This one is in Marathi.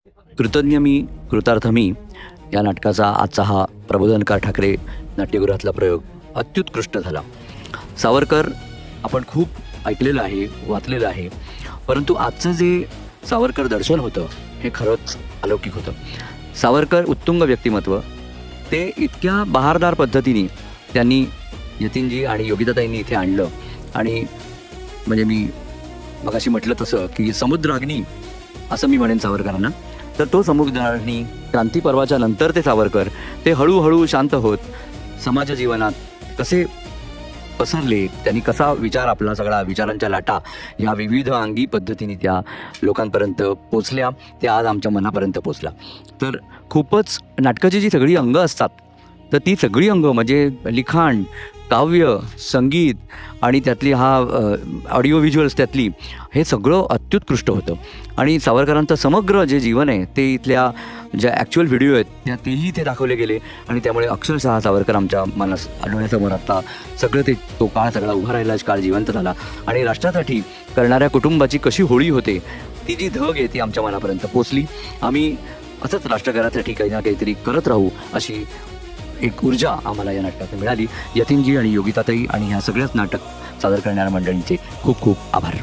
कृतज्ञ मी कृतार्थ मी या नाटकाचा आजचा हा प्रबोधनकार ठाकरे नाट्यगृहातला प्रयोग अत्युत्कृष्ट झाला. सावरकर आपण खूप ऐकलेलं आहे, वाचलेलं आहे, परंतु आजचं जे सावरकर दर्शन होतं हे खरंच अलौकिक होतं. सावरकर उत्तुंग व्यक्तिमत्व, ते इतक्या बहारदार पद्धतीने त्यांनी यतीनजी आणि योगिताताईंनी इथे आणलं. आणि म्हणजे मी मगाशी म्हटलं तसं की समुद्राग्नी असं मी म्हणेन सावरकरांना. तर तो समुद्राग्नी क्रांती पर्वाच्या नंतर ते सावरकर ते हळूहळू शांत होत समाज जीवनात कसे पसरले, त्यांनी कसा विचार, आपला सगळा विचारांच्या लाटा ह्या विविध अंगी पद्धतीने त्या लोकांपर्यंत पोचल्या, त्या आज आमच्या मनापर्यंत पोचल्या. तर खूपच नाटकाची जी सगळी अंग असतात, तर ती सगळी अंग म्हणजे लिखाण, काव्य, संगीत आणि त्यातली हा ऑडिओ व्हिज्युअल्स, त्यातली हे सगळं अत्युत्कृष्ट होतं. आणि सावरकरांचं समग्र जे जीवन आहे ते इथल्या ज्या ॲक्च्युअल व्हिडिओ आहेत त्या तेही इथे दाखवले गेले. आणि त्यामुळे अक्षरशः सावरकर आमच्या डोळ्यासमोर आता सगळं तो काळ सगळा उभा राहिला, काळ जिवंत झाला. आणि राष्ट्रासाठी करणाऱ्या कुटुंबाची कशी होळी होते, ती जी धग आहे ती आमच्या मनापर्यंत पोचली. आम्ही असंच राष्ट्रकारासाठी काही ना काहीतरी करत राहू अशी एक ऊर्जा आम्हाला या नाटकात मिळाली. यतीनजी आणि योगिताताई आणि ह्या सगळ्याच नाटक सादर करणाऱ्या मंडळींचे खूप खूप आभार.